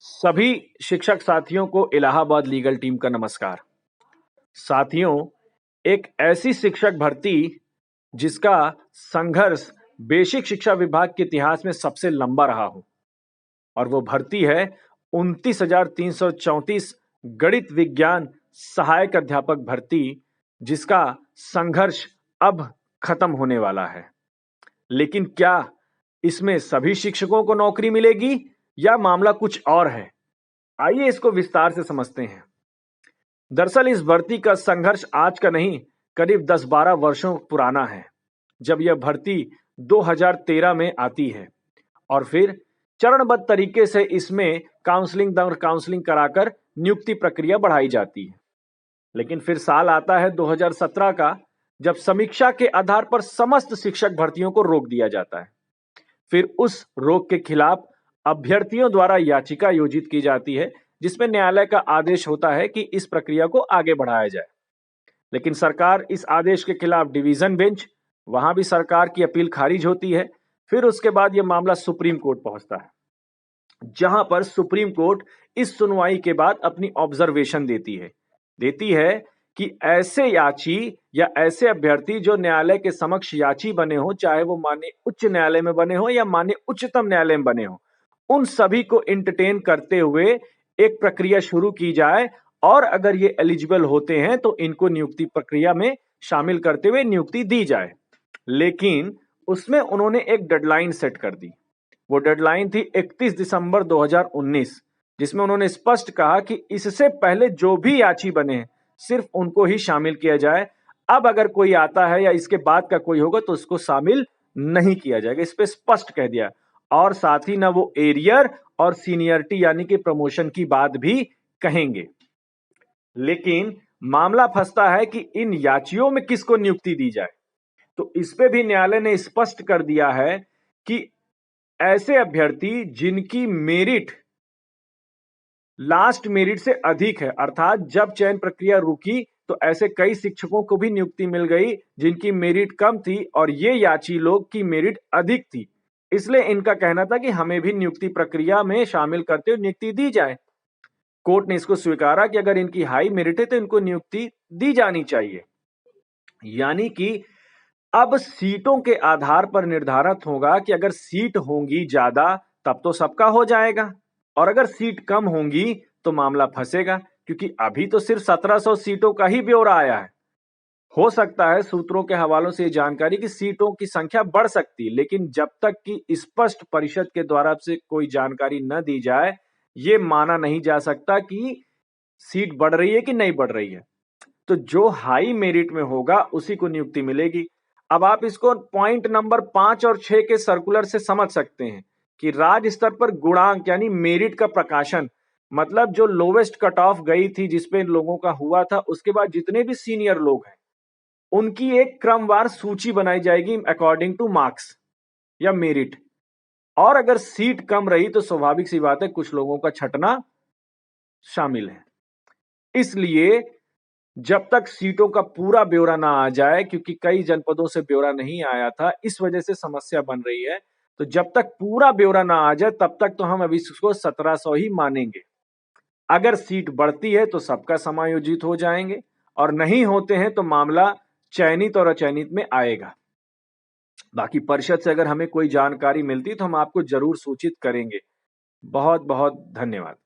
सभी शिक्षक साथियों को इलाहाबाद लीगल टीम का नमस्कार। साथियों, एक ऐसी शिक्षक भर्ती जिसका संघर्ष बेसिक शिक्षा विभाग के इतिहास में सबसे लंबा रहा हो और वो भर्ती है 29,334 गणित विज्ञान सहायक अध्यापक भर्ती, जिसका संघर्ष अब खत्म होने वाला है। लेकिन क्या इसमें सभी शिक्षकों को नौकरी मिलेगी या मामला कुछ और है? आइए इसको विस्तार से समझते हैं। दरअसल इस भर्ती का संघर्ष आज का नहीं, करीब 10-12 वर्षों पुराना है, जब यह भर्ती 2013 में आती है और फिर चरणबद्ध तरीके से इसमें काउंसलिंग कराकर नियुक्ति प्रक्रिया बढ़ाई जाती है। लेकिन फिर साल आता है 2017 का, जब समीक्षा के आधार पर समस्त शिक्षक भर्तियों को रोक दिया जाता है। फिर उस रोक के खिलाफ अभ्यर्थियों द्वारा याचिका योजित की जाती है, जिसमें न्यायालय का आदेश होता है कि इस प्रक्रिया को आगे बढ़ाया जाए। लेकिन सरकार इस आदेश के खिलाफ डिवीजन बेंच, वहां भी सरकार की अपील खारिज होती है। फिर उसके बाद यह मामला सुप्रीम कोर्ट पहुंचता है, जहां पर सुप्रीम कोर्ट इस सुनवाई के बाद अपनी ऑब्जर्वेशन देती है कि ऐसे याची या ऐसे अभ्यर्थी जो न्यायालय के समक्ष याची बने हो, चाहे वो माननीय उच्च न्यायालय में बने हो या माननीय उच्चतम न्यायालय में बने हो, उन सभी को एंटरटेन करते हुए एक प्रक्रिया शुरू की जाए और अगर ये एलिजिबल होते हैं तो इनको नियुक्ति प्रक्रिया में शामिल करते हुए नियुक्ति दी जाए। लेकिन उसमें उन्होंने एक डेडलाइन सेट कर दी। वो डेडलाइन थी 31 दिसंबर 2019, जिसमें उन्होंने स्पष्ट कहा कि इससे पहले जो भी याची बने हैं सिर्फ उनको ही शामिल किया जाए। अब अगर कोई आता है या इसके बाद का कोई होगा तो उसको शामिल नहीं किया जाएगा, इस पे स्पष्ट कह दिया। और साथ ही ना वो एरियर और सीनियरिटी यानी कि प्रमोशन की बात भी कहेंगे। लेकिन मामला फंसता है कि इन याचियों में किसको नियुक्ति दी जाए। तो इस पे भी न्यायालय ने स्पष्ट कर दिया है कि ऐसे अभ्यर्थी जिनकी मेरिट लास्ट मेरिट से अधिक है, अर्थात जब चयन प्रक्रिया रुकी तो ऐसे कई शिक्षकों को भी नियुक्ति मिल गई जिनकी मेरिट कम थी और ये याची लोग की मेरिट अधिक थी, इसलिए इनका कहना था कि हमें भी नियुक्ति प्रक्रिया में शामिल करते हुए नियुक्ति दी जाए। कोर्ट ने इसको स्वीकारा कि अगर इनकी हाई मेरिट है तो इनको नियुक्ति दी जानी चाहिए। यानी कि अब सीटों के आधार पर निर्धारित होगा कि अगर सीट होंगी ज्यादा तब तो सबका हो जाएगा, और अगर सीट कम होंगी तो मामला फंसेगा, क्योंकि अभी तो सिर्फ 1700 सीटों का ही ब्यौरा आया है। हो सकता है सूत्रों के हवालों से जानकारी की सीटों की संख्या बढ़ सकती है, लेकिन जब तक कि स्पष्ट परिषद के द्वारा से कोई जानकारी न दी जाए, ये माना नहीं जा सकता कि सीट बढ़ रही है कि नहीं बढ़ रही है। तो जो हाई मेरिट में होगा उसी को नियुक्ति मिलेगी। अब आप इसको पॉइंट नंबर 5 और 6 के सर्कुलर से समझ सकते हैं कि राज्य स्तर पर गुणांक यानी मेरिट का प्रकाशन, मतलब जो लोवेस्ट कट ऑफ गई थी जिसपे लोगों का हुआ था, उसके बाद जितने भी सीनियर लोग हैं उनकी एक क्रमवार सूची बनाई जाएगी अकॉर्डिंग टू मार्क्स या मेरिट। और अगर सीट कम रही तो स्वाभाविक सी बात है कुछ लोगों का छंटना शामिल है। इसलिए जब तक सीटों का पूरा ब्यौरा ना आ जाए, क्योंकि कई जनपदों से ब्यौरा नहीं आया था, इस वजह से समस्या बन रही है, तो जब तक पूरा ब्यौरा ना आ जाए तब तक तो हम अभी इसको 1700 ही मानेंगे। अगर सीट बढ़ती है तो सबका समायोजित हो जाएंगे, और नहीं होते हैं तो मामला चयनित और अचयनित में आएगा। बाकी परिषद से अगर हमें कोई जानकारी मिलती तो हम आपको जरूर सूचित करेंगे। बहुत बहुत धन्यवाद।